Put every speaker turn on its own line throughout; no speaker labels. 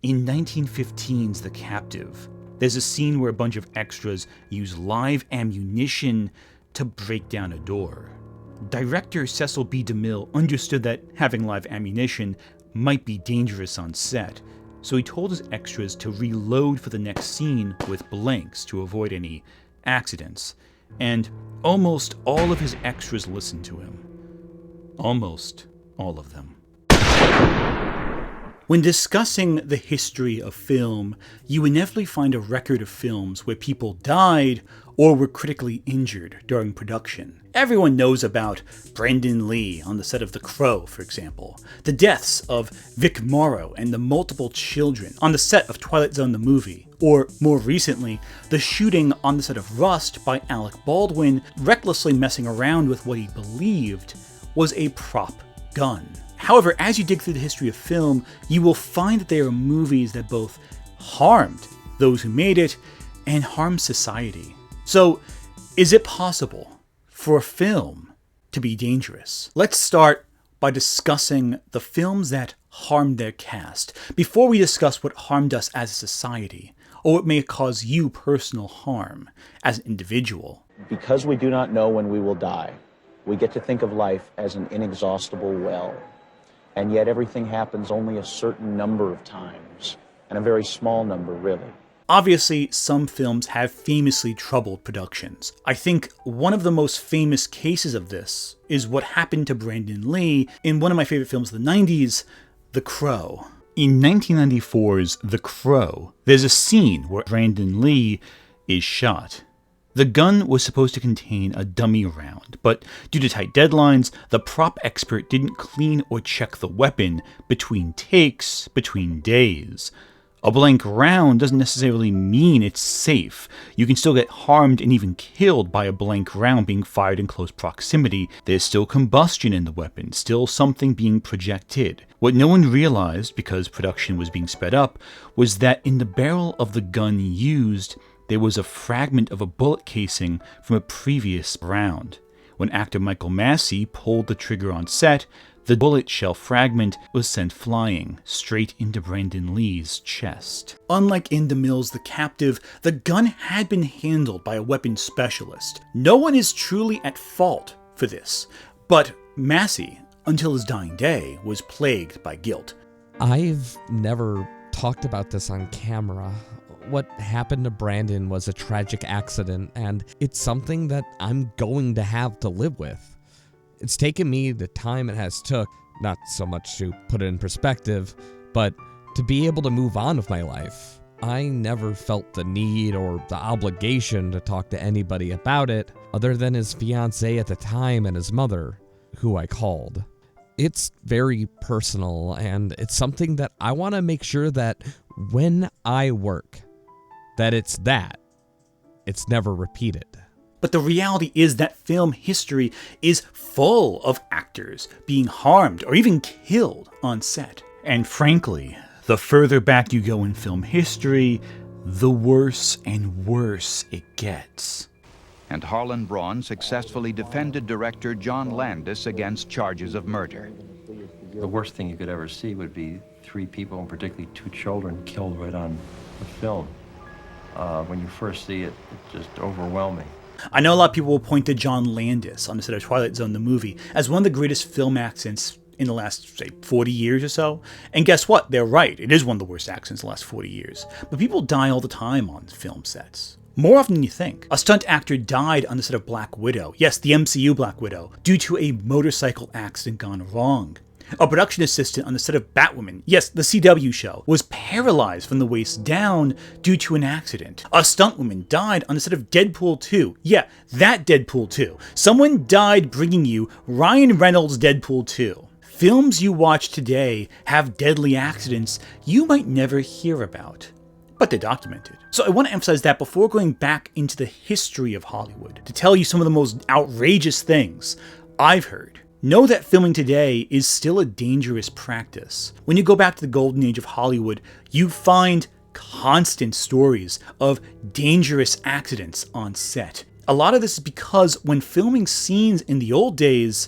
In 1915's The Captive, there's a scene where a bunch of extras use live ammunition to break down a door. Director Cecil B. DeMille understood that having live ammunition might be dangerous on set, so he told his extras to reload for the next scene with blanks to avoid any accidents, and almost all of his extras listened to him. Almost all of them. When discussing the history of film, you inevitably find a record of films where people died or were critically injured during production. Everyone knows about Brandon Lee on the set of The Crow, for example, the deaths of Vic Morrow and the multiple children on the set of Twilight Zone the movie, or more recently, the shooting on the set of Rust by Alec Baldwin, recklessly messing around with what he believed was a prop gun. However, as you dig through the history of film, you will find that there are movies that both harmed those who made it and harmed society. So, is it possible for a film to be dangerous? Let's start by discussing the films that harmed their cast, before we discuss what harmed us as a society, or what may cause you personal harm as an individual.
Because we do not know when we will die, we get to think of life as an inexhaustible well. And yet everything happens only a certain number of times, and a very small number, really.
Obviously, some films have famously troubled productions. I think one of the most famous cases of this is what happened to Brandon Lee in one of my favorite films of the 90s, The Crow. In 1994's The Crow, there's a scene where Brandon Lee is shot. The gun was supposed to contain a dummy round, but due to tight deadlines, the prop expert didn't clean or check the weapon between takes, between days. A blank round doesn't necessarily mean it's safe. You can still get harmed and even killed by a blank round being fired in close proximity. There's still combustion in the weapon, still something being projected. What no one realized, because production was being sped up, was that in the barrel of the gun used, there was a fragment of a bullet casing from a previous round. When actor Michael Massey pulled the trigger on set, the bullet shell fragment was sent flying straight into Brandon Lee's chest. Unlike in DeMille's The Captive, the gun had been handled by a weapons specialist. No one is truly at fault for this, but Massey, until his dying day, was plagued by guilt.
I've never talked about this on camera. What happened to Brandon was a tragic accident, and it's something that I'm going to have to live with. It's taken me the time it has took, not so much to put it in perspective, but to be able to move on with my life. I never felt the need or the obligation to talk to anybody about it, other than his fiancée at the time and his mother, who I called. It's very personal, and it's something that I want to make sure that when I work, that it's never repeated.
But the reality is that film history is full of actors being harmed or even killed on set. And frankly, the further back you go in film history, the worse and worse it gets.
And Harlan Braun successfully defended director John Landis against charges of murder.
The worst thing you could ever see would be 3 people, and particularly 2 children, killed right on the film. When you first see it, it's just overwhelming.
I know a lot of people will point to John Landis on the set of Twilight Zone the movie as one of the greatest film accidents in the last, say, 40 years or so. And guess what? They're right. It is one of the worst accidents in the last 40 years. But people die all the time on film sets. More often than you think. A stunt actor died on the set of Black Widow. Yes, the MCU Black Widow. Due to a motorcycle accident gone wrong. A production assistant on the set of Batwoman, yes, the CW show, was paralyzed from the waist down due to an accident. A stuntwoman died on the set of Deadpool 2. Yeah, that Deadpool 2. Someone died bringing you Ryan Reynolds' Deadpool 2. Films you watch today have deadly accidents you might never hear about, but they're documented. So I want to emphasize that before going back into the history of Hollywood, to tell you some of the most outrageous things I've heard. Know that filming today is still a dangerous practice. When you go back to the golden age of Hollywood, you find constant stories of dangerous accidents on set. A lot of this is because when filming scenes in the old days,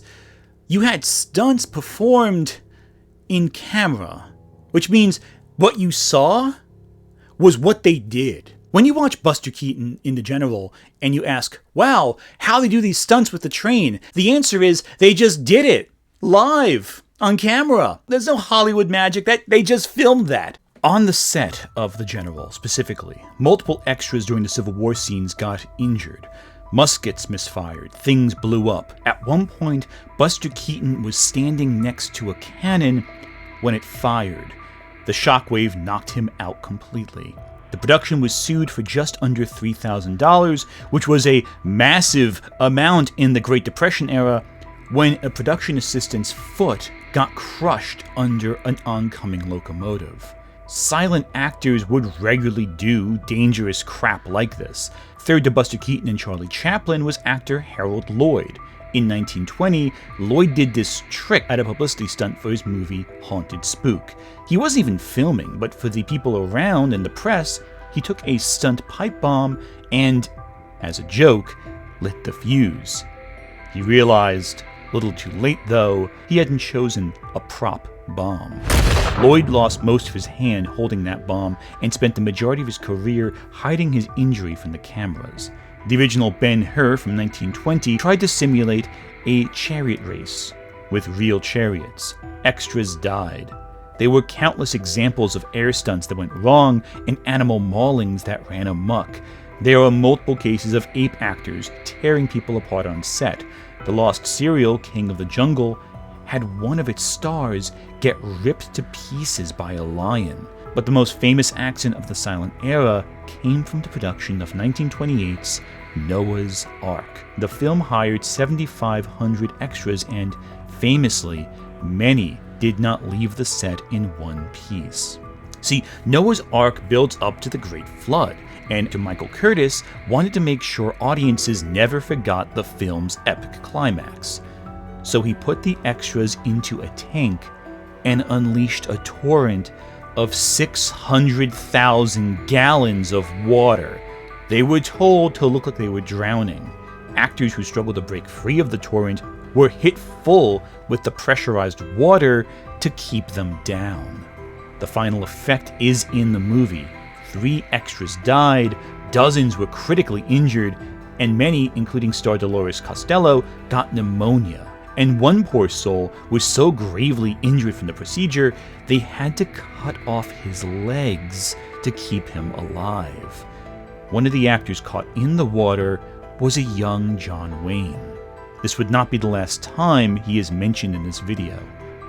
you had stunts performed in camera, which means What you saw was what they did. When you watch Buster Keaton in The General and you ask, wow, how they do these stunts with the train? The answer is they just did it live on camera. There's no Hollywood magic. They just filmed that. On the set of The General, specifically, multiple extras during the Civil War scenes got injured. Muskets misfired, things blew up. At one point, Buster Keaton was standing next to a cannon when it fired. The shockwave knocked him out completely. The production was sued for just under $3,000, which was a massive amount in the Great Depression era, when a production assistant's foot got crushed under an oncoming locomotive. Silent actors would regularly do dangerous crap like this. Third to Buster Keaton and Charlie Chaplin was actor Harold Lloyd. In 1920, Lloyd did this trick at a publicity stunt for his movie Haunted Spook. He wasn't even filming, but for the people around and the press, he took a stunt pipe bomb and, as a joke, lit the fuse. He realized, a little too late though, he hadn't chosen a prop bomb. Lloyd lost most of his hand holding that bomb and spent the majority of his career hiding his injury from the cameras. The original Ben-Hur from 1920 tried to simulate a chariot race with real chariots. Extras died. There were countless examples of air stunts that went wrong and animal maulings that ran amok. There are multiple cases of ape actors tearing people apart on set. The lost serial, King of the Jungle, had one of its stars get ripped to pieces by a lion. But the most famous accident of the silent era came from the production of 1928's Noah's Ark. The film hired 7,500 extras and, famously, many did not leave the set in one piece. See, Noah's Ark builds up to the Great Flood, and Michael Curtiz wanted to make sure audiences never forgot the film's epic climax. So he put the extras into a tank and unleashed a torrent of 600,000 gallons of water. They were told to look like they were drowning. Actors who struggled to break free of the torrent were hit full with the pressurized water to keep them down. The final effect is in the movie. 3 extras died, dozens were critically injured, and many, including star Dolores Costello, got pneumonia. And one poor soul was so gravely injured from the procedure, they had to cut off his legs to keep him alive. One of the actors caught in the water was a young John Wayne. This would not be the last time he is mentioned in this video.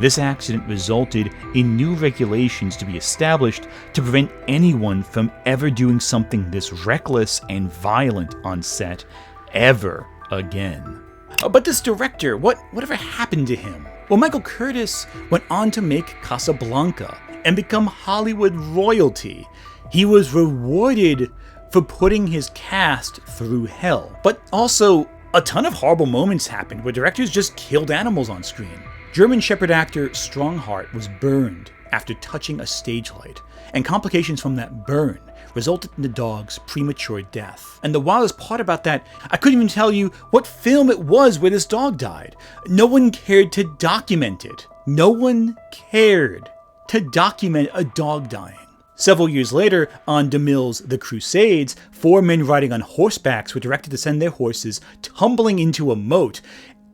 This accident resulted in new regulations to be established to prevent anyone from ever doing something this reckless and violent on set ever again. But this director, whatever happened to him? Well, Michael Curtiz went on to make Casablanca and become Hollywood royalty. He was rewarded for putting his cast through hell. But also, a ton of horrible moments happened where directors just killed animals on screen. German Shepherd actor Strongheart was burned after touching a stage light, and complications from that burn resulted in the dog's premature death. And the wildest part about that, I couldn't even tell you what film it was where this dog died. No one cared to document it. No one cared to document a dog dying. Several years later, on DeMille's The Crusades, 4 men riding on horsebacks were directed to send their horses tumbling into a moat,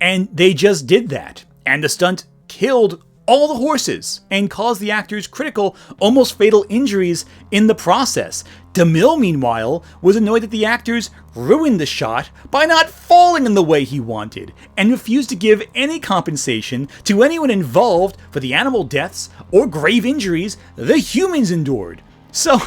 and they just did that. And the stunt killed all the horses and caused the actors critical, almost fatal injuries in the process. DeMille, meanwhile, was annoyed that the actors ruined the shot by not falling in the way he wanted, and refused to give any compensation to anyone involved for the animal deaths or grave injuries the humans endured. So,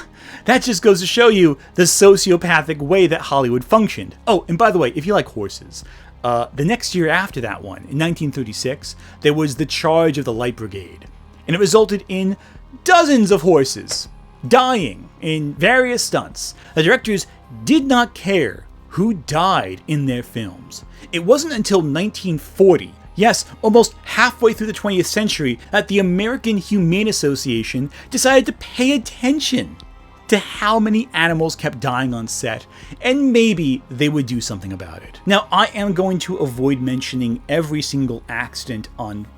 that just goes to show you the sociopathic way that Hollywood functioned. Oh, and by the way, if you like horses, the next year after that one, in 1936, there was the charge of the Light Brigade, and it resulted in dozens of horses dying in various stunts. The directors did not care who died in their films. It wasn't until 1940, yes, almost halfway through the 20th century, that the American Humane Association decided to pay attention to how many animals kept dying on set, and maybe they would do something about it. Now, I am going to avoid mentioning every single accident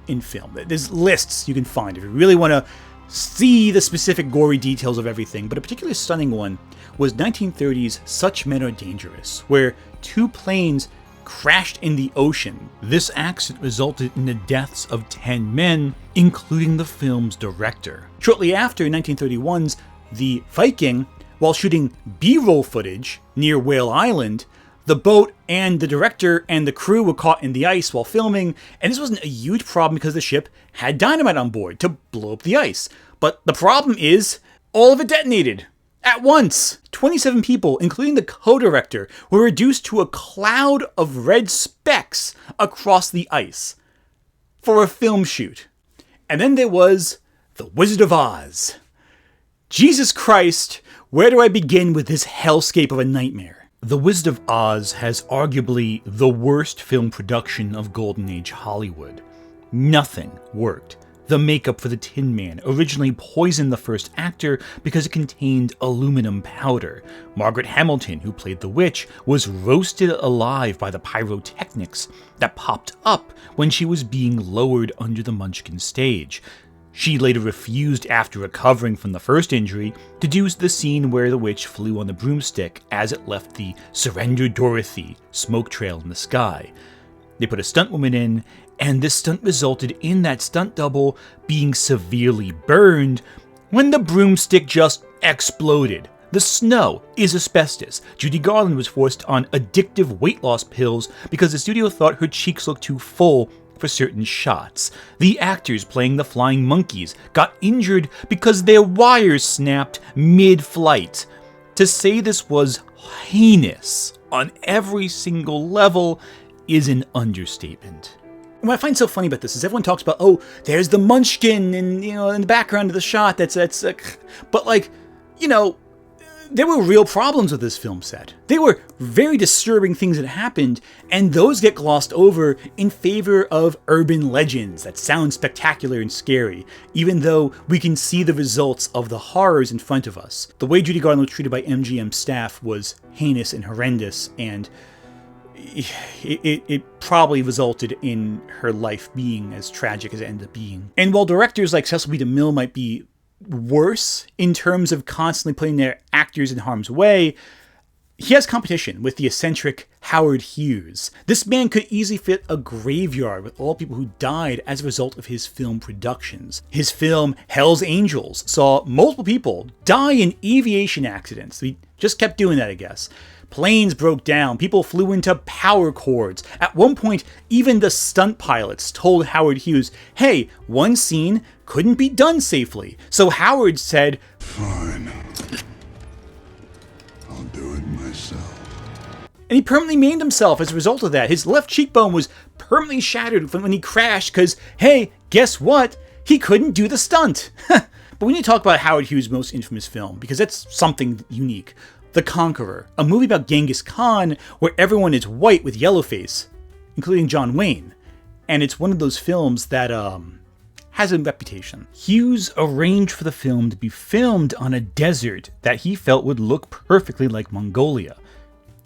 in film. There's lists you can find if you really want to see the specific gory details of everything, but a particularly stunning one was 1930's Such Men Are Dangerous, where 2 planes crashed in the ocean. This accident resulted in the deaths of 10 men, including the film's director. Shortly after, in 1931's The Viking, while shooting B-roll footage near Whale Island, the boat and the director and the crew were caught in the ice while filming, and this wasn't a huge problem because the ship had dynamite on board to blow up the ice. But the problem is, all of it detonated. At once, 27 people, including the co-director, were reduced to a cloud of red specks across the ice for a film shoot. And then there was The Wizard of Oz. Jesus Christ, where do I begin with this hellscape of a nightmare? The Wizard of Oz has arguably the worst film production of Golden Age Hollywood. Nothing worked. The makeup for the Tin Man originally poisoned the first actor because it contained aluminum powder. Margaret Hamilton, who played the witch, was roasted alive by the pyrotechnics that popped up when she was being lowered under the Munchkin stage. She later refused, after recovering from the first injury, to do the scene where the witch flew on the broomstick as it left the Surrender Dorothy smoke trail in the sky. They put a stunt woman in, and this stunt resulted in that stunt double being severely burned when the broomstick just exploded. The snow is asbestos. Judy Garland was forced on addictive weight loss pills because the studio thought her cheeks looked too full for certain shots. The actors playing the flying monkeys got injured because their wires snapped mid-flight. To say this was heinous on every single level is an understatement. And what I find so funny about this is everyone talks about, oh, there's the Munchkin and, in the background of the shot, but there were real problems with this film set. There were very disturbing things that happened, and those get glossed over in favor of urban legends that sound spectacular and scary, even though we can see the results of the horrors in front of us. The way Judy Garland was treated by MGM staff was heinous and horrendous, and it probably resulted in her life being as tragic as it ended up being. And while directors like Cecil B. DeMille might be worse in terms of constantly putting their actors in harm's way, he has competition with the eccentric Howard Hughes. This man could easily fit a graveyard with all people who died as a result of his film productions. His film Hell's Angels saw multiple people die in aviation accidents. He just kept doing that, I guess. Planes broke down, people flew into power cords. At one point, even the stunt pilots told Howard Hughes, hey, one scene couldn't be done safely. So Howard said,
fine, I'll do it myself.
And he permanently maimed himself as a result of that. His left cheekbone was permanently shattered when he crashed because, hey, guess what? He couldn't do the stunt. But we need to talk about Howard Hughes' most infamous film, because that's something unique. The Conqueror, a movie about Genghis Khan where everyone is white with yellow face, including John Wayne. And it's one of those films that has a reputation. Hughes arranged for the film to be filmed on a desert that he felt would look perfectly like Mongolia.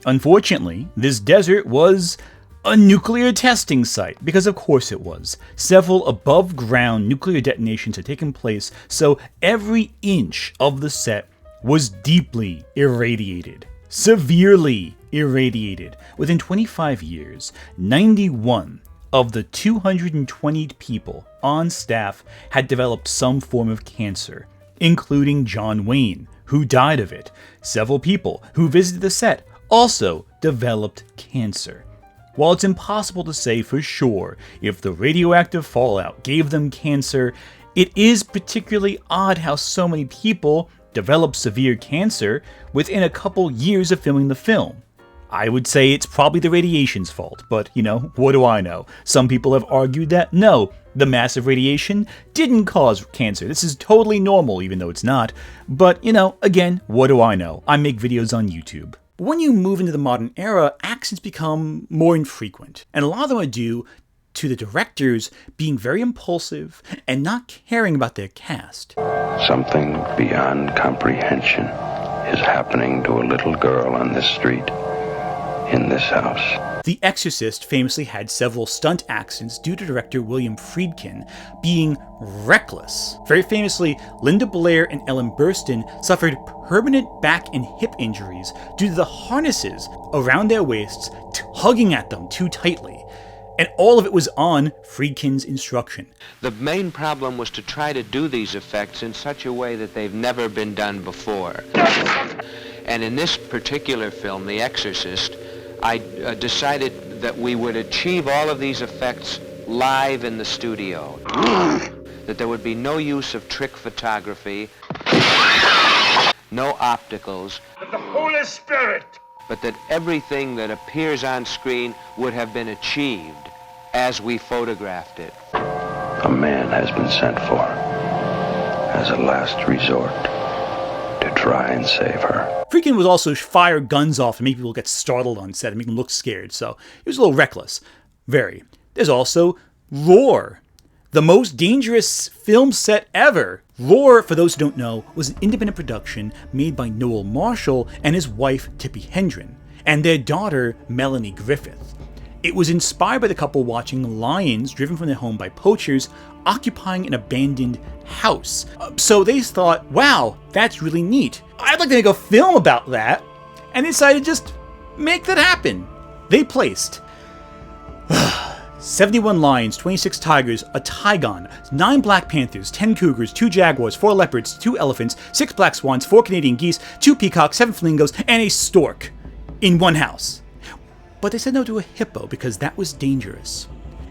Unfortunately, this desert was a nuclear testing site, because of course it was. Several above-ground nuclear detonations had taken place, so every inch of the set was deeply irradiated, severely irradiated. Within 25 years, 91 of the 220 people on staff had developed some form of cancer, including John Wayne, who died of it. Several people who visited the set also developed cancer. While it's impossible to say for sure if the radioactive fallout gave them cancer, it is particularly odd how so many people developed severe cancer within a couple years of filming the film. I would say it's probably the radiation's fault, but what do I know? Some people have argued that no, the massive radiation didn't cause cancer. This is totally normal, even though it's not. But, again, what do I know? I make videos on YouTube. When you move into the modern era, accidents become more infrequent, and a lot of them are due to the directors being very impulsive and not caring about their cast.
Something beyond comprehension is happening to a little girl on this street, in this house.
The Exorcist famously had several stunt accidents due to director William Friedkin being reckless. Very famously, Linda Blair and Ellen Burstyn suffered permanent back and hip injuries due to the harnesses around their waists tugging at them too tightly. And all of it was on Friedkin's instruction.
The main problem was to try to do these effects in such a way that they've never been done before. And in this particular film, The Exorcist, I decided that we would achieve all of these effects live in the studio. That there would be no use of trick photography, no opticals.
But the Holy Spirit!
But that everything that appears on screen would have been achieved as we photographed it.
A man has been sent for as a last resort to try and save her.
Friedkin would also fire guns off and make people get startled on set and make them look scared, so he was a little reckless. Very. There's also Roar, the most dangerous film set ever. Roar, for those who don't know, was an independent production made by Noel Marshall and his wife Tippi Hedren, and their daughter Melanie Griffith. It was inspired by the couple watching lions driven from their home by poachers occupying an abandoned house. So they thought, wow, that's really neat. I'd like to make a film about that, and they decided to just make that happen. They placed 71 lions, 26 tigers, a tigon, 9 black panthers, 10 cougars, 2 jaguars, 4 leopards, 2 elephants, 6 black swans, 4 Canadian geese, 2 peacocks, 7 flamingos, and a stork in one house. But they said no to a hippo because that was dangerous.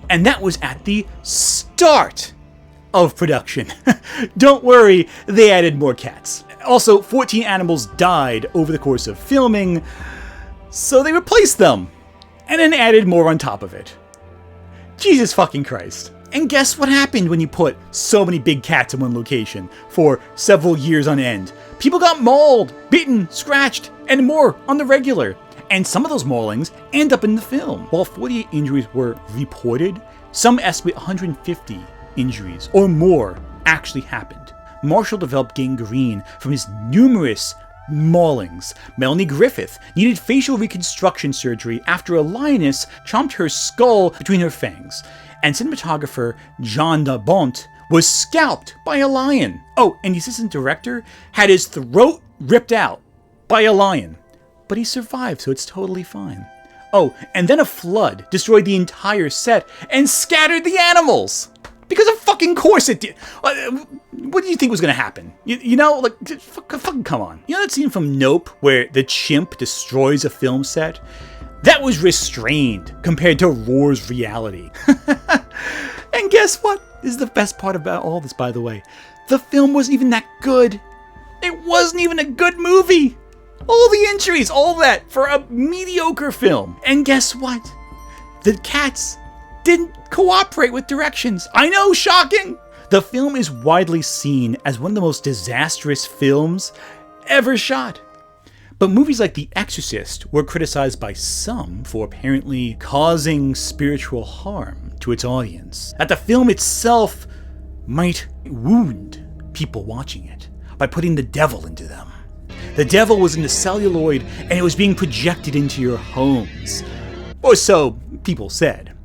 And that was at the start of production. Don't worry, they added more cats. Also, 14 animals died over the course of filming, so they replaced them, and then added more on top of it. Jesus fucking Christ. And guess what happened when you put so many big cats in one location for several years on end? People got mauled, bitten, scratched, and more on the regular. And some of those maulings end up in the film. While 48 injuries were reported, some estimate 150 injuries or more actually happened. Marshall developed gangrene from his numerous maulings. Melanie Griffith needed facial reconstruction surgery after a lioness chomped her skull between her fangs. And cinematographer John DeBont was scalped by a lion. Oh, and the assistant director had his throat ripped out by a lion. But he survived, so it's totally fine. Oh, and then a flood destroyed the entire set and scattered the animals! Because of fucking course it did. What do you think was going to happen? You know, like, fucking come on. You know that scene from Nope where the chimp destroys a film set? That was restrained compared to Roar's reality. And guess what? This is the best part about all this, by the way. The film wasn't even that good. It wasn't even a good movie. All the injuries, all that, for a mediocre film. And guess what? The cats didn't cooperate with directions. I know, shocking! The film is widely seen as one of the most disastrous films ever shot. But movies like The Exorcist were criticized by some for apparently causing spiritual harm to its audience. That the film itself might wound people watching it by putting the devil into them. The devil was in the celluloid and it was being projected into your homes. Or so people said.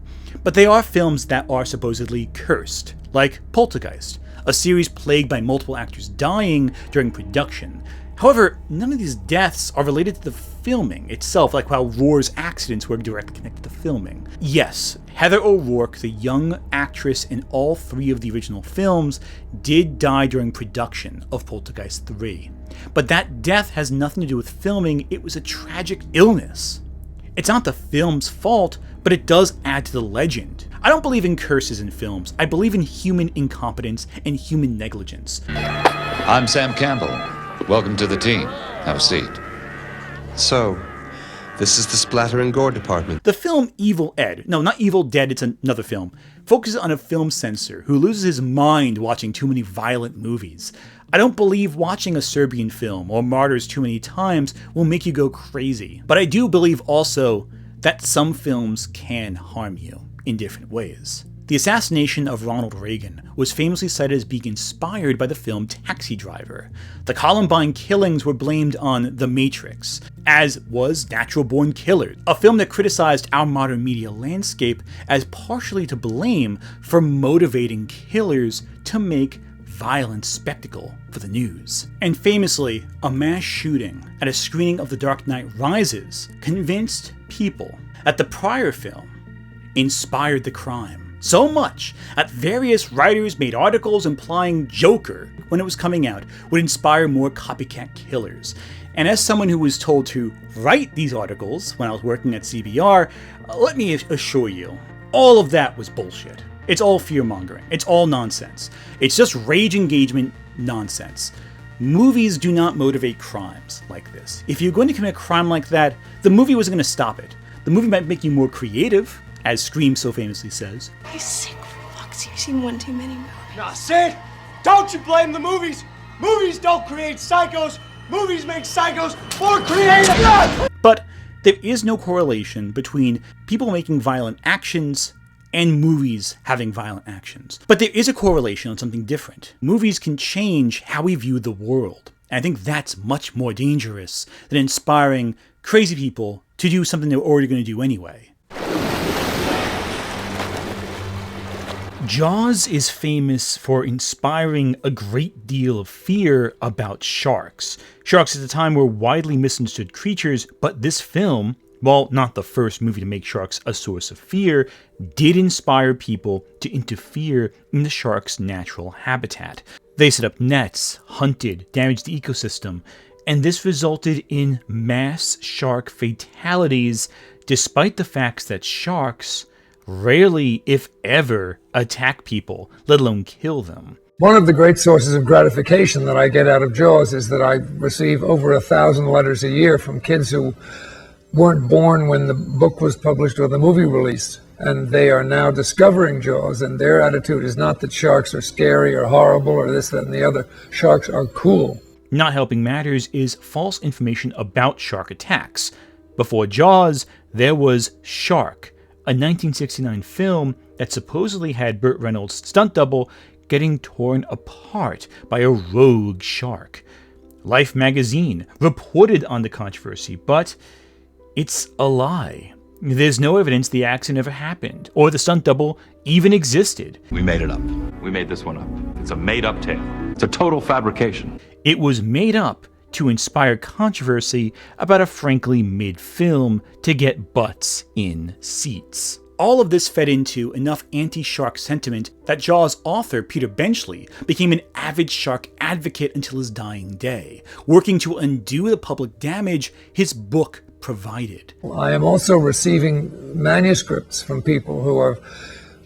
But they are films that are supposedly cursed, like Poltergeist, a series plagued by multiple actors dying during production. However, none of these deaths are related to the filming itself, like how Roar's accidents were directly connected to filming. Yes, Heather O'Rourke, the young actress in all 3 of the original films, did die during production of Poltergeist 3. But that death has nothing to do with filming, it was a tragic illness. It's not the film's fault, but it does add to the legend. I don't believe in curses in films. I believe in human incompetence and human negligence.
I'm Sam Campbell. Welcome to the team. Have a seat.
So, this is the splatter and gore department.
The film Evil Ed, no, not Evil Dead, it's another film, focuses on a film censor who loses his mind watching too many violent movies. I don't believe watching a Serbian film or Martyrs too many times will make you go crazy. But I do believe also that some films can harm you in different ways. The assassination of Ronald Reagan was famously cited as being inspired by the film Taxi Driver. The Columbine killings were blamed on The Matrix, as was Natural Born Killers, a film that criticized our modern media landscape as partially to blame for motivating killers to make violent spectacle for the news. And famously, a mass shooting at a screening of The Dark Knight Rises convinced people that the prior film inspired the crime so much that various writers made articles implying Joker, when it was coming out, would inspire more copycat killers. And as someone who was told to write these articles when I was working at CBR, let me assure you, all of that was bullshit. It's all fear-mongering. It's all nonsense. It's just rage engagement nonsense. Movies do not motivate crimes like this. If you're going to commit a crime like that, the movie wasn't going to stop it. The movie might make you more creative, as Scream so famously says.
You sick fucks, you've seen one too many movies.
Nah, Sid, don't you blame the movies. Movies don't create psychos. Movies make psychos more creative.
But there is no correlation between people making violent actions and movies having violent actions. But there is a correlation on something different. Movies can change how we view the world. And I think that's much more dangerous than inspiring crazy people to do something they're already going to do anyway. Jaws is famous for inspiring a great deal of fear about sharks. Sharks at the time were widely misunderstood creatures, but this film, while not the first movie to make sharks a source of fear, did inspire people to interfere in the shark's natural habitat. They set up nets, hunted, damaged the ecosystem, and this resulted in mass shark fatalities, despite the fact that sharks rarely, if ever, attack people, let alone kill them.
One of the great sources of gratification that I get out of Jaws is that I receive over 1,000 letters a year from kids who weren't born when the book was published or the movie released. And they are now discovering Jaws, and their attitude is not that sharks are scary or horrible or this, that, and the other. Sharks are cool.
Not helping matters is false information about shark attacks. Before Jaws, there was Shark, a 1969 film that supposedly had Burt Reynolds' stunt double getting torn apart by a rogue shark. Life magazine reported on the controversy, but it's a lie. There's no evidence the accident ever happened, or the stunt double even existed.
We made it up. We made this one up. It's a made-up tale. It's a total fabrication.
It was made up to inspire controversy about a frankly mid-film to get butts in seats. All of this fed into enough anti-shark sentiment that Jaws author Peter Benchley became an avid shark advocate until his dying day, working to undo the public damage his book provided.
I am also receiving manuscripts from people who are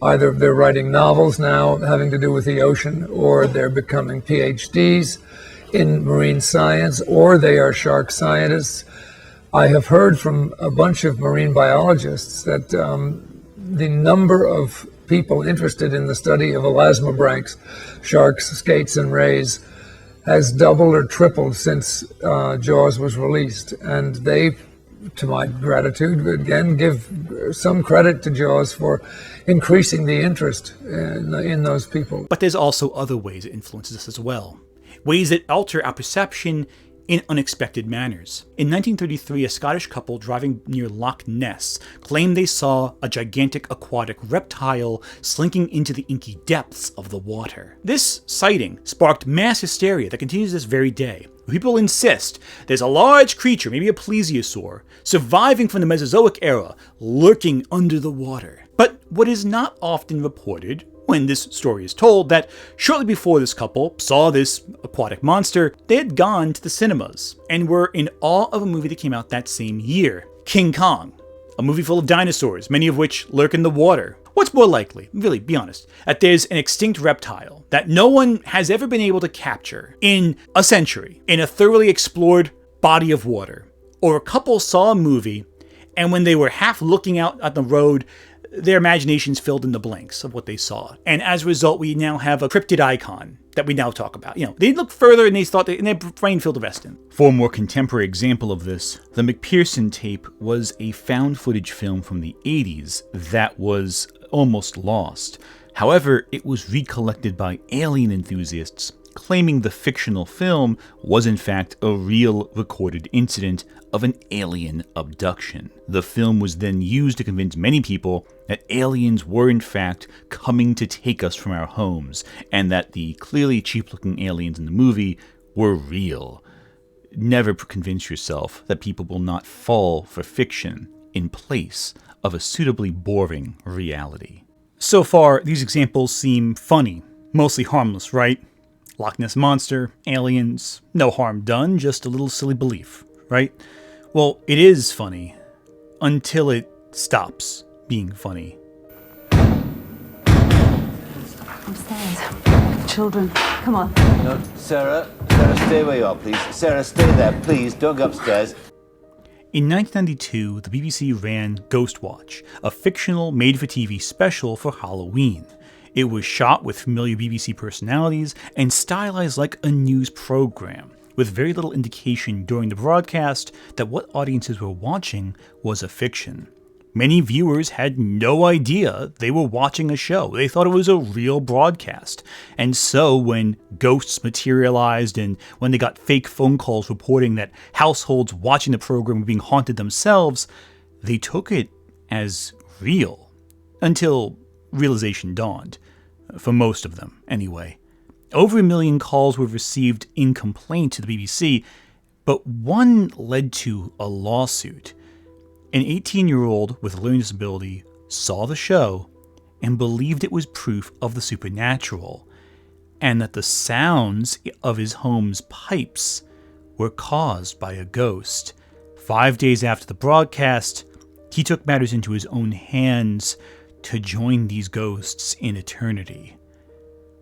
either they're writing novels now having to do with the ocean, or they're becoming PhDs in marine science, or they are shark scientists. I have heard from a bunch of marine biologists that the number of people interested in the study of elasmobranchs, sharks, skates, and rays, has doubled or tripled since Jaws was released. And they, to my gratitude, again, give some credit to Jaws for increasing the interest in those people.
But there's also other ways it influences us as well. Ways that alter our perception in unexpected manners. In 1933, a Scottish couple driving near Loch Ness claimed they saw a gigantic aquatic reptile slinking into the inky depths of the water. This sighting sparked mass hysteria that continues this very day. People insist there's a large creature, maybe a plesiosaur, surviving from the Mesozoic era, lurking under the water. But what is not often reported when this story is told, that shortly before this couple saw this aquatic monster, they had gone to the cinemas and were in awe of a movie that came out that same year, King Kong, a movie full of dinosaurs, many of which lurk in the water. What's more likely, really, be honest, that there's an extinct reptile that no one has ever been able to capture in a century in a thoroughly explored body of water? Or a couple saw a movie, and when they were half looking out at the road, their imaginations filled in the blanks of what they saw. And as a result, we now have a cryptid icon that we now talk about. They looked further and they thought and their brain filled the rest in. For a more contemporary example of this, the McPherson tape was a found footage film from the 80s that was almost lost. However, it was recollected by alien enthusiasts, claiming the fictional film was in fact a real recorded incident of an alien abduction. The film was then used to convince many people that aliens were in fact coming to take us from our homes, and that the clearly cheap-looking aliens in the movie were real. Never convince yourself that people will not fall for fiction in place of a suitably boring reality. So far, these examples seem funny, mostly harmless, right? Loch Ness Monster, aliens, no harm done, just a little silly belief, right? Well, it is funny until it stops being funny.
Upstairs. Children, come on.
No, Sarah, stay where you are, please. Sarah, stay there, please. Don't go upstairs.
In 1992, the BBC ran Ghostwatch, a fictional made-for-TV special for Halloween. It was shot with familiar BBC personalities and stylized like a news program, with very little indication during the broadcast that what audiences were watching was a fiction. Many viewers had no idea they were watching a show. They thought it was a real broadcast. And so when ghosts materialized and when they got fake phone calls reporting that households watching the program were being haunted themselves, they took it as real. Until realization dawned. For most of them, anyway. Over 1 million calls were received in complaint to the BBC, but one led to a lawsuit. An 18-year-old with a learning disability saw the show and believed it was proof of the supernatural, and that the sounds of his home's pipes were caused by a ghost. 5 days after the broadcast, he took matters into his own hands to join these ghosts in eternity.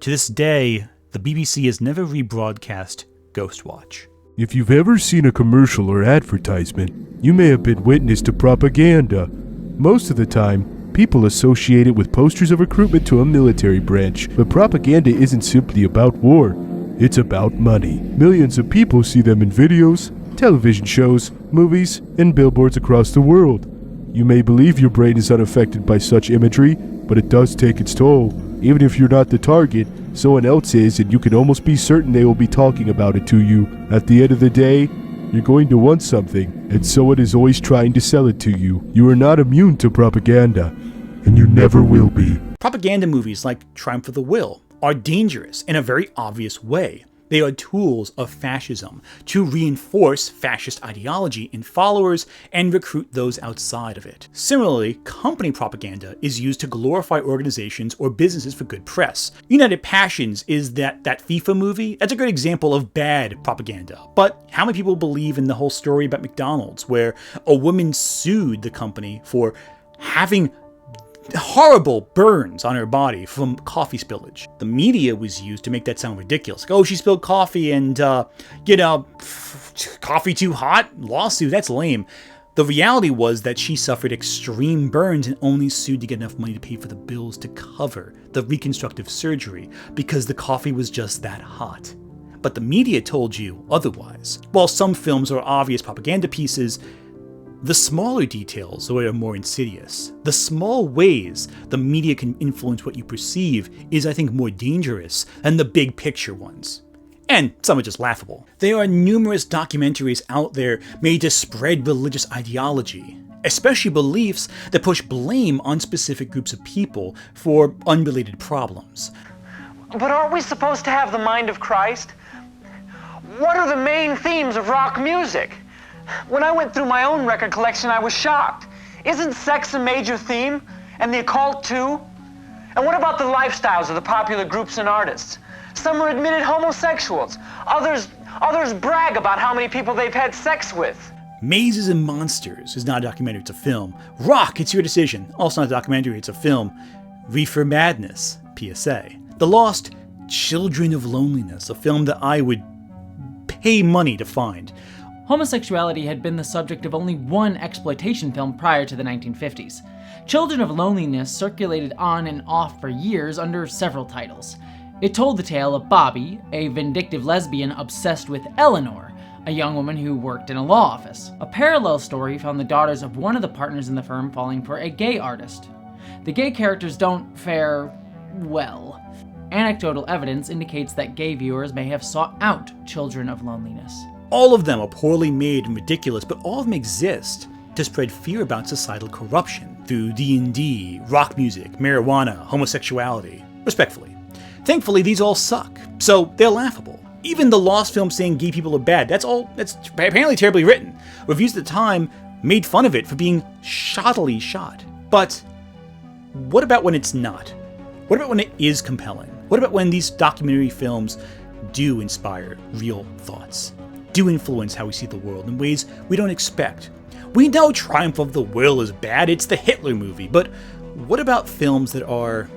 To this day, the BBC has never rebroadcast Ghostwatch.
If you've ever seen a commercial or advertisement, you may have been witness to propaganda. Most of the time, people associate it with posters of recruitment to a military branch, but propaganda isn't simply about war. It's about money. Millions of people see them in videos, television shows, movies, and billboards across the world. You may believe your brain is unaffected by such imagery, but it does take its toll. Even if you're not the target, someone else is, and you can almost be certain they will be talking about it to you. At the end of the day, you're going to want something, and someone is always trying to sell it to you. You are not immune to propaganda, and you never will be.
Propaganda movies like Triumph of the Will are dangerous in a very obvious way. They are tools of fascism to reinforce fascist ideology in followers and recruit those outside of it. Similarly, company propaganda is used to glorify organizations or businesses for good press. United Passions is that FIFA movie. That's a good example of bad propaganda. But how many people believe in the whole story about McDonald's, where a woman sued the company for having horrible burns on her body from coffee spillage? The media was used to make that sound ridiculous. Like, oh, she spilled coffee and, coffee too hot? Lawsuit, that's lame. The reality was that she suffered extreme burns and only sued to get enough money to pay for the bills to cover the reconstructive surgery because the coffee was just that hot. But the media told you otherwise. While some films are obvious propaganda pieces, the smaller details are more insidious. The small ways the media can influence what you perceive is, I think, more dangerous than the big picture ones. And some are just laughable. There are numerous documentaries out there made to spread religious ideology, especially beliefs that push blame on specific groups of people for unrelated problems.
But aren't we supposed to have the mind of Christ? What are the main themes of rock music? When I went through my own record collection, I was shocked. Isn't sex a major theme? And the occult too? And what about the lifestyles of the popular groups and artists? Some are admitted homosexuals. Others brag about how many people they've had sex with.
Mazes and Monsters is not a documentary, it's a film. Rock, It's Your Decision, also not a documentary, it's a film. Reefer Madness, PSA. The Lost Children of Loneliness, a film that I would pay money to find.
Homosexuality had been the subject of only one exploitation film prior to the 1950s. Children of Loneliness circulated on and off for years under several titles. It told the tale of Bobby, a vindictive lesbian obsessed with Eleanor, a young woman who worked in a law office. A parallel story found the daughters of one of the partners in the firm falling for a gay artist. the gay characters don't fare well. Anecdotal evidence indicates that gay viewers may have sought out Children of Loneliness.
All of them are poorly made and ridiculous, but all of them exist to spread fear about societal corruption through D&D, rock music, marijuana, homosexuality, respectfully. Thankfully, these all suck, so they're laughable. Even the Lost film saying gay people are bad, that's apparently terribly written. Reviews at the time made fun of it for being shoddily shot. But what about when it's not? What about when it is compelling? What about when these documentary films do inspire real thoughts, do influence how we see the world in ways we don't expect? We know Triumph of the Will is bad, it's the Hitler movie, but what about films that are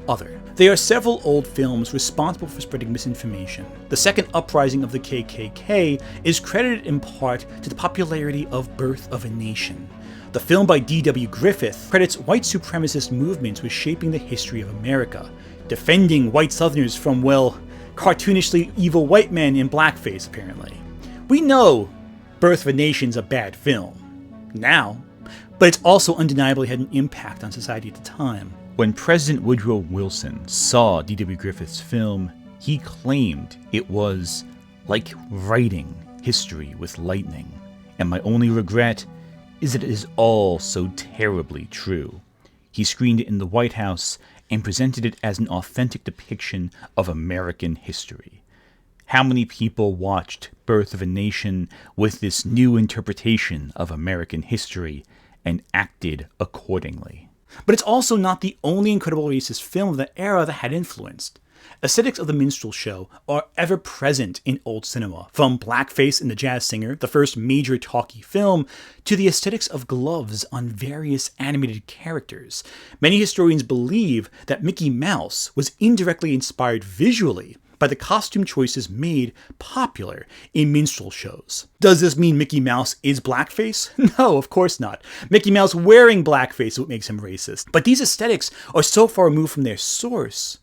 other? There are several old films responsible for spreading misinformation. The second uprising of the KKK is credited in part to the popularity of Birth of a Nation. The film by D.W. Griffith credits white supremacist movements with shaping the history of America, defending white Southerners from, well, cartoonishly evil white men in blackface, apparently. We know Birth of a Nation's a bad film now, but it's also undeniably had an impact on society at the time. When President Woodrow Wilson saw D.W. Griffith's film, he claimed it was like writing history with lightning. And my only regret is that it is all so terribly true. He screened it in the White House and presented it as an authentic depiction of American history. How many people watched Birth of a Nation with this new interpretation of American history and acted accordingly? But it's also not the only incredible racist film of the era that had influenced. Aesthetics of the minstrel show are ever present in old cinema, from blackface in The Jazz Singer, the first major talkie film, to the aesthetics of gloves on various animated characters. Many historians believe that Mickey Mouse was indirectly inspired visually by the costume choices made popular in minstrel shows. Does this mean Mickey Mouse is blackface? No, of course not. Mickey Mouse wearing blackface is what makes him racist. But these aesthetics are so far removed from their source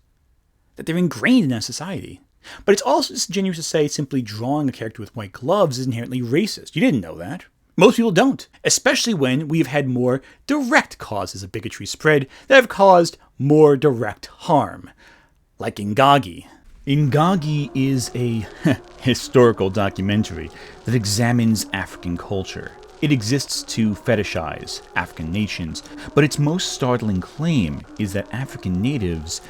that they're ingrained in our society. But it's also disingenuous to say simply drawing a character with white gloves is inherently racist. You didn't know that. Most people don't, especially when we've had more direct causes of bigotry spread that have caused more direct harm, like Ingagi. Ingagi is a historical documentary that examines African culture. It exists to fetishize African nations, but its most startling claim is that African natives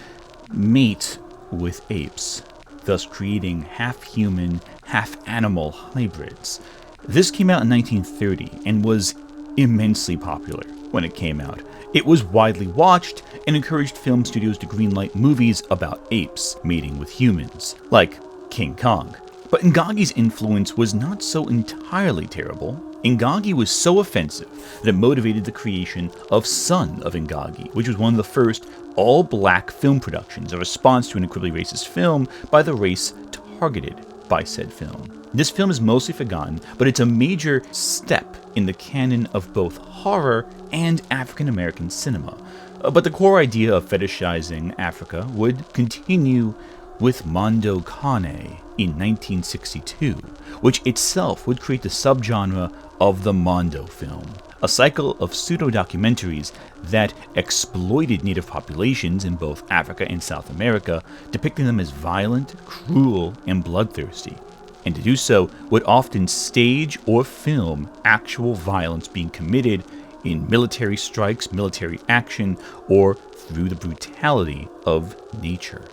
mate with apes, thus creating half-human, half-animal hybrids. This came out in 1930 and was immensely popular when it came out. It was widely watched and encouraged film studios to greenlight movies about apes mating with humans, like King Kong. But Ingagi's influence was not so entirely terrible. Ingagi was so offensive that it motivated the creation of Son of Ingagi, which was one of the first all-black film productions, a response to an incredibly racist film by the race targeted by said film. This film is mostly forgotten, but it's a major step in the canon of both horror and African-American cinema. But the core idea of fetishizing Africa would continue with Mondo in 1962, which itself would create the subgenre of the Mondo film, a cycle of pseudo-documentaries that exploited native populations in both Africa and South America, depicting them as violent, cruel, and bloodthirsty. And to do so would often stage or film actual violence being committed in military strikes, military action, or through the brutality of nature.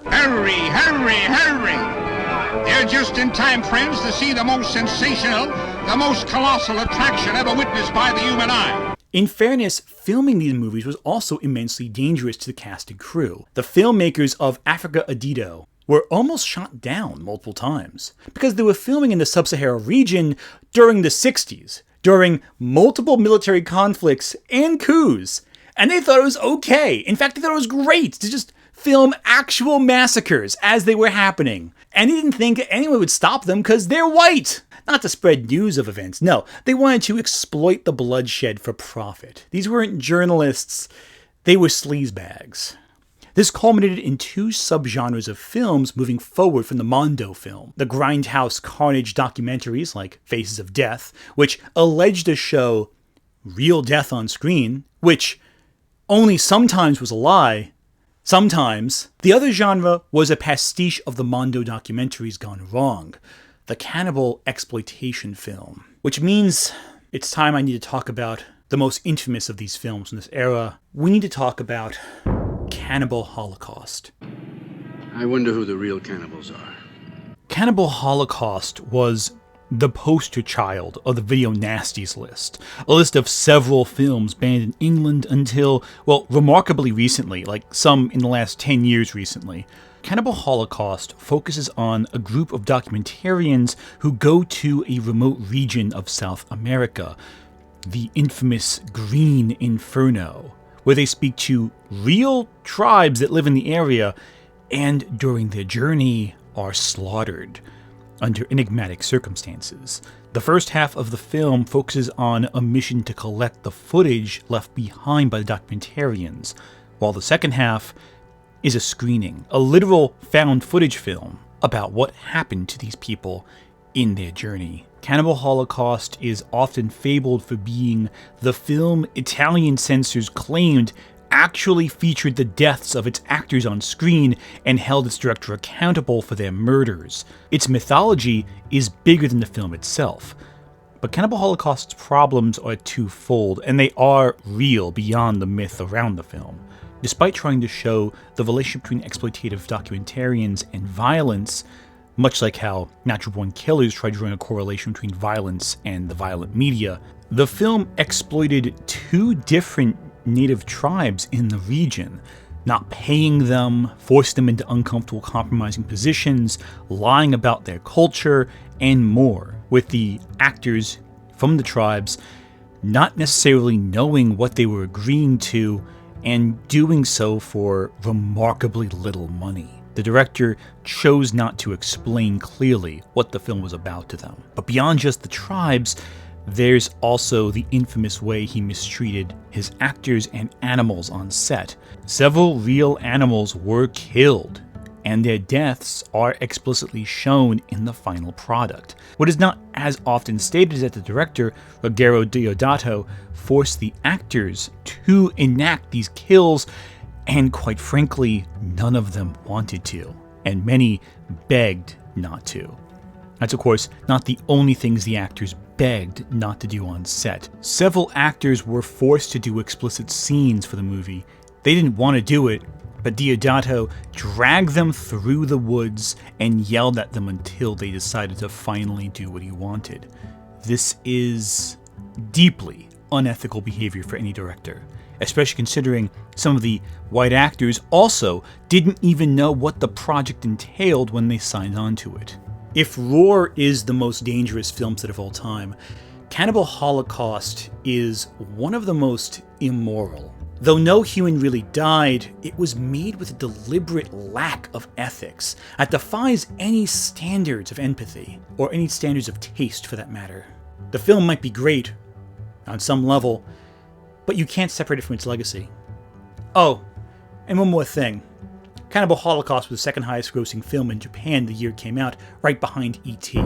Hurry, hurry, hurry! They're just in time, friends, to see the most sensational, the most colossal attraction ever witnessed by the human eye.
In fairness, filming these movies was also immensely dangerous to the cast and crew. The filmmakers of Africa Adito were almost shot down multiple times because they were filming in the sub-Sahara region during the 60s, during multiple military conflicts and coups, and they thought it was okay. In fact, they thought it was great to just film actual massacres as they were happening. And they didn't think anyone would stop them because they're white. Not to spread news of events, no. They wanted to exploit the bloodshed for profit. These weren't journalists, they were sleazebags. This culminated in two subgenres of films moving forward from the Mondo film. The grindhouse carnage documentaries like Faces of Death, which alleged to show real death on screen, which only sometimes was a lie. Sometimes. The other genre was a pastiche of the Mondo documentaries gone wrong, the cannibal exploitation film. Which means it's time I need to talk about the most infamous of these films from this era. We need to talk about Cannibal Holocaust.
I wonder who the real cannibals are.
Cannibal Holocaust was the poster child of the Video Nasties list, a list of several films banned in England until, well, remarkably recently, like some in the last 10 years recently. Cannibal Holocaust focuses on a group of documentarians who go to a remote region of South America, the infamous Green Inferno, where they speak to real tribes that live in the area and during their journey are slaughtered under enigmatic circumstances. The first half of the film focuses on a mission to collect the footage left behind by the documentarians, while the second half is a screening, a literal found footage film about what happened to these people in their journey. Cannibal Holocaust is often fabled for being the film Italian censors claimed actually featured the deaths of its actors on screen and held its director accountable for their murders. Its mythology is bigger than the film itself. But Cannibal Holocaust's problems are twofold, and they are real beyond the myth around the film. Despite trying to show the relationship between exploitative documentarians and violence, much like how Natural Born Killers tried drawing a correlation between violence and the violent media, the film exploited two different native tribes in the region, not paying them, forced them into uncomfortable compromising positions, lying about their culture, and more, with the actors from the tribes not necessarily knowing what they were agreeing to and doing so for remarkably little money. The director chose not to explain clearly what the film was about to them. But beyond just the tribes, there's also the infamous way he mistreated his actors and animals on set. Several real animals were killed, and their deaths are explicitly shown in the final product. What is not as often stated is that the director, Ruggero Deodato, forced the actors to enact these kills, and quite frankly, none of them wanted to, and many begged not to. That's of course not the only things the actors begged not to do on set. Several actors were forced to do explicit scenes for the movie. They didn't want to do it, but Deodato dragged them through the woods and yelled at them until they decided to finally do what he wanted. This is deeply unethical behavior for any director, especially considering some of the white actors also didn't even know what the project entailed when they signed on to it. If Roar is the most dangerous film set of all time, Cannibal Holocaust is one of the most immoral. Though no human really died, it was made with a deliberate lack of ethics that defies any standards of empathy, or any standards of taste for that matter. The film might be great, on some level, but you can't separate it from its legacy. Oh, and one more thing. Cannibal Holocaust was the second highest grossing film in Japan the year it came out, right behind E.T.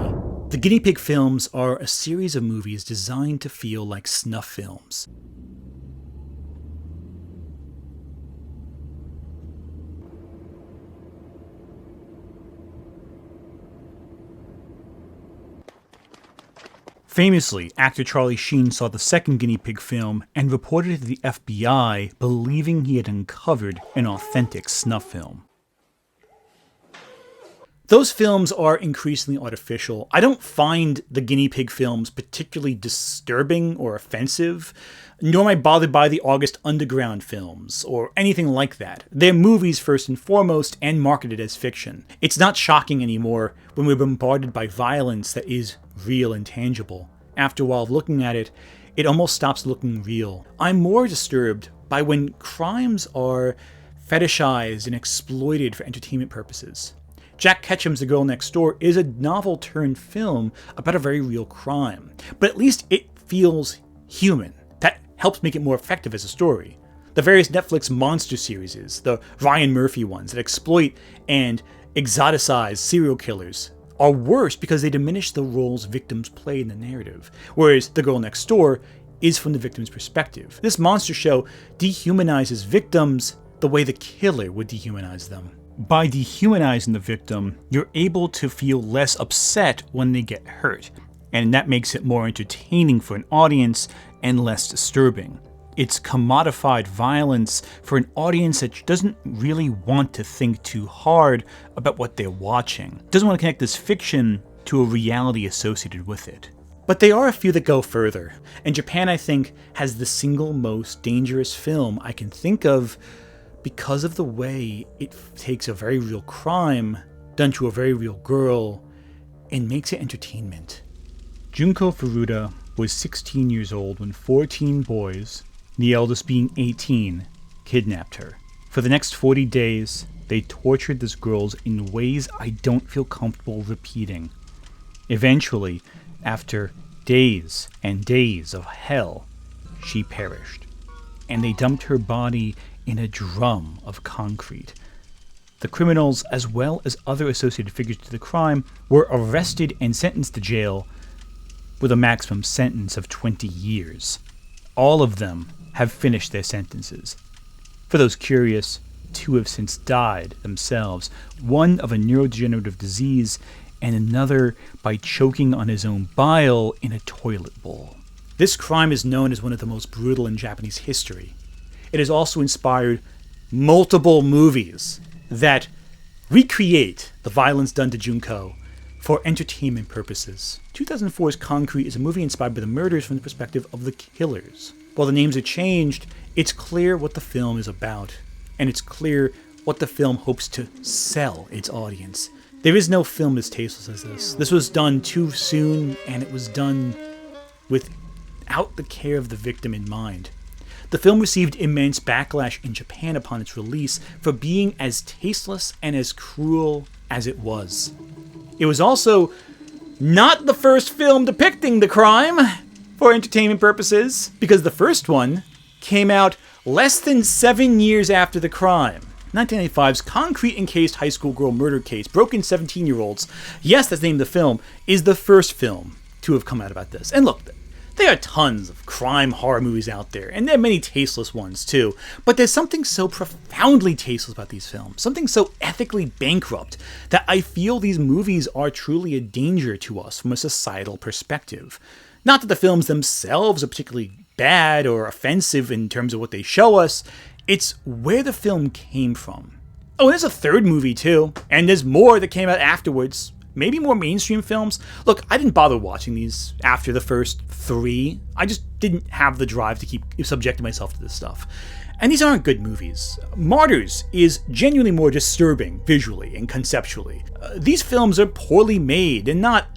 The Guinea Pig films are a series of movies designed to feel like snuff films. Famously, actor Charlie Sheen saw the second Guinea Pig film and reported it to the FBI, believing he had uncovered an authentic snuff film. Those films are increasingly artificial. I don't find the Guinea Pig films particularly disturbing or offensive, nor am I bothered by the August Underground films, or anything like that. They're movies first and foremost, and marketed as fiction. It's not shocking anymore when we're bombarded by violence that is real and tangible. After a while of looking at it, it almost stops looking real. I'm more disturbed by when crimes are fetishized and exploited for entertainment purposes. Jack Ketchum's The Girl Next Door is a novel-turned film about a very real crime, but at least it feels human. That helps make it more effective as a story. The various Netflix monster series, the Ryan Murphy ones that exploit and exoticize serial killers, are worse because they diminish the roles victims play in the narrative, whereas The Girl Next Door is from the victim's perspective. This monster show dehumanizes victims the way the killer would dehumanize them. By dehumanizing the victim, you're able to feel less upset when they get hurt, and that makes it more entertaining for an audience and less disturbing. It's commodified violence for an audience that doesn't really want to think too hard about what they're watching. Doesn't want to connect this fiction to a reality associated with it. But there are a few that go further, and Japan, I think, has the single most dangerous film I can think of because of the way it takes a very real crime done to a very real girl and makes it entertainment. Junko Furuta was 16 years old when 14 boys, the eldest being 18, kidnapped her. For the next 40 days, they tortured this girl in ways I don't feel comfortable repeating. Eventually, after days and days of hell, she perished, and they dumped her body in a drum of concrete. The criminals, as well as other associated figures to the crime, were arrested and sentenced to jail with a maximum sentence of 20 years. All of them have finished their sentences. For those curious, 2 have since died themselves, one of a neurodegenerative disease and another by choking on his own bile in a toilet bowl. This crime is known as one of the most brutal in Japanese history. It has also inspired multiple movies that recreate the violence done to Junko for entertainment purposes. 2004's Concrete is a movie inspired by the murders from the perspective of the killers. While the names are changed, it's clear what the film is about, and it's clear what the film hopes to sell its audience. There is no film as tasteless as this. This was done too soon, and it was done without the care of the victim in mind. The film received immense backlash in Japan upon its release for being as tasteless and as cruel as it was. It was also not the first film depicting the crime for entertainment purposes, because the first one came out less than 7 years after the crime. 1995's concrete encased high school girl murder case, Broken 17-Year-Olds, yes, that's the name of the film, is the first film to have come out about this. And look, there are tons of crime horror movies out there, and there are many tasteless ones too, but there's something so profoundly tasteless about these films, something so ethically bankrupt, that I feel these movies are truly a danger to us from a societal perspective. Not that the films themselves are particularly bad or offensive in terms of what they show us, it's where the film came from. Oh, and there's a third movie too, and there's more that came out afterwards. Maybe more mainstream films. Look, I didn't bother watching these after the first 3. I just didn't have the drive to keep subjecting myself to this stuff. And these aren't good movies. Martyrs is genuinely more disturbing visually and conceptually. These films are poorly made and not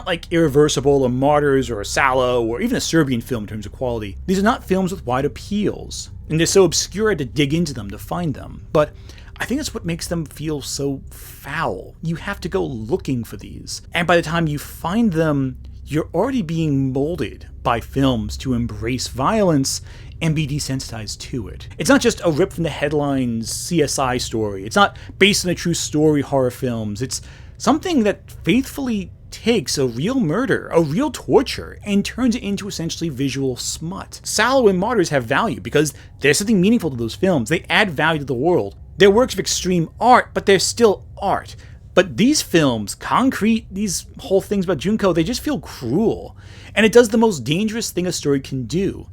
like Irreversible or Martyrs or Sallow or even a Serbian film in terms of quality. These are not films with wide appeals, and they're so obscure I had to dig into them to find them. But I think that's what makes them feel so foul. You have to go looking for these. And by the time you find them, you're already being molded by films to embrace violence and be desensitized to it. It's not just a rip from the headlines CSI story. It's not based on a true story horror films. It's something that faithfully takes a real murder, a real torture, and turns it into essentially visual smut. Sallow and Martyrs have value because there's something meaningful to those films. They add value to the world. They're works of extreme art, but they're still art. But these films, Concrete, these whole things about Junko, they just feel cruel. And it does the most dangerous thing a story can do.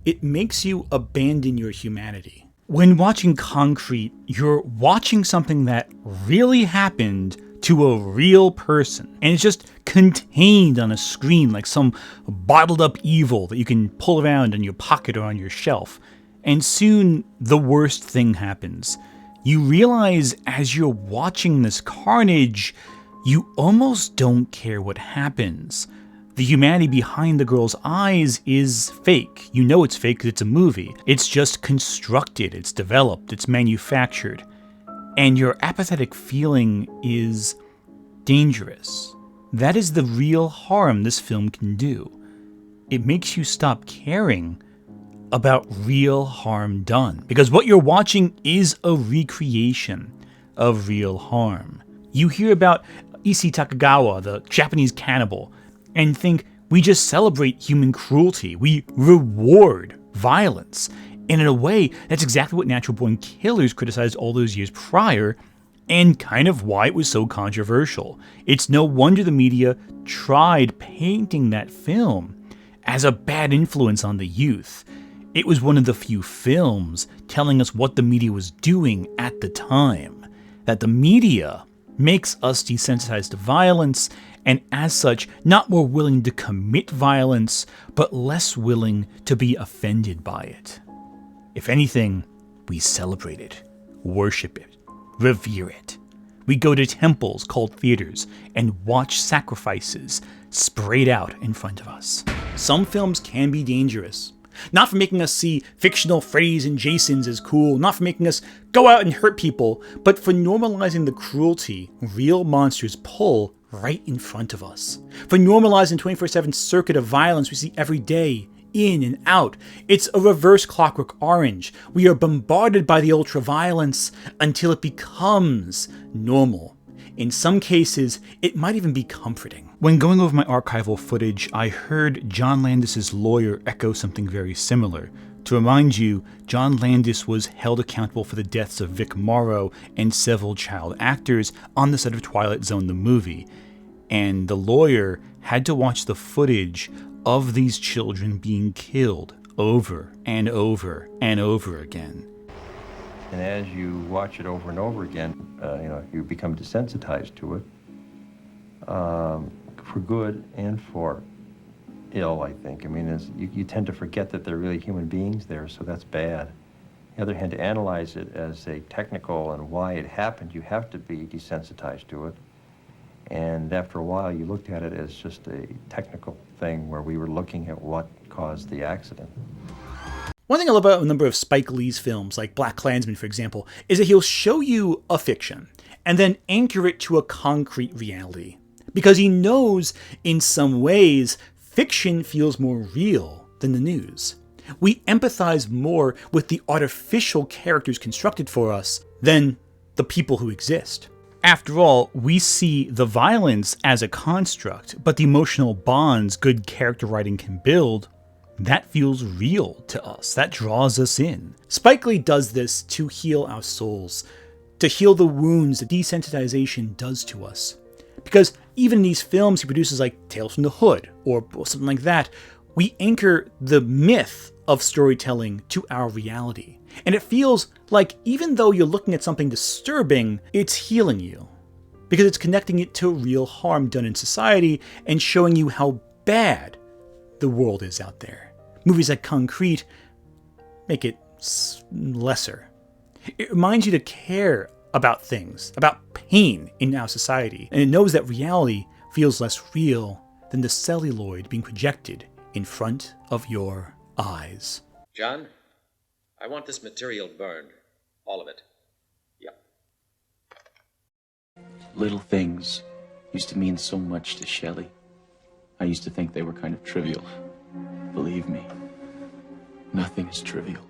It makes you abandon your humanity. When watching Concrete, you're watching something that really happened to a real person. And it's just contained on a screen like some bottled up evil that you can pull around in your pocket or on your shelf. And soon, the worst thing happens. You realize as you're watching this carnage, you almost don't care what happens. The humanity behind the girl's eyes is fake. You know it's fake because it's a movie. It's just constructed, it's developed, it's manufactured. And your apathetic feeling is dangerous. That is the real harm this film can do. It makes you stop caring about real harm done, because what you're watching is a recreation of real harm. You hear about Issei Takagawa, the Japanese cannibal, and think, We just celebrate human cruelty. We reward violence. And in a way, that's exactly what Natural Born Killers criticized all those years prior, and kind of why it was so controversial. It's no wonder the media tried painting that film as a bad influence on the youth. It was one of the few films telling us what the media was doing at the time. That the media makes us desensitized to violence, and as such, not more willing to commit violence, but less willing to be offended by it. If anything, we celebrate it, worship it, revere it. We go to temples called theaters and watch sacrifices sprayed out in front of us. Some films can be dangerous. Not for making us see fictional Freddys and Jasons as cool, not for making us go out and hurt people, but for normalizing the cruelty real monsters pull right in front of us. For normalizing the 24/7 circuit of violence we see every day, in and out. It's a reverse Clockwork Orange. We are bombarded by the ultra-violence until it becomes normal. In some cases, it might even be comforting. When going over my archival footage, I heard John Landis's lawyer echo something very similar. To remind you, John Landis was held accountable for the deaths of Vic Morrow and several child actors on the set of Twilight Zone the movie. And the lawyer had to watch the footage of these children being killed over and over and over again.
And as you watch it over and over again, you become desensitized to it, for good and for ill, I think. I mean, you tend to forget that they're really human beings there, so that's bad. On the other hand, to analyze it as a technical and why it happened, you have to be desensitized to it. And after a while, you looked at it as just a technical thing where we were looking at what caused the accident.
One thing I love about a number of Spike Lee's films, like BlacKkKlansman, for example, is that he'll show you a fiction and then anchor it to a concrete reality. Because he knows, in some ways, fiction feels more real than the news. We empathize more with the artificial characters constructed for us than the people who exist. After all, we see the violence as a construct, but the emotional bonds good character writing can build, that feels real to us. That draws us in. Spike Lee does this to heal our souls, to heal the wounds that desensitization does to us. Because even in these films he produces like Tales from the Hood or something like that, we anchor the myth of storytelling to our reality. And it feels like even though you're looking at something disturbing, it's healing you. Because it's connecting it to real harm done in society and showing you how bad the world is out there. Movies like Concrete make it lesser. It reminds you to care about things, about pain in our society. And it knows that reality feels less real than the celluloid being projected in front of your eyes.
John, I want this material burned. All of it. Yep.
Little things used to mean so much to Shelley. I used to think they were kind of trivial. Believe me, nothing is trivial.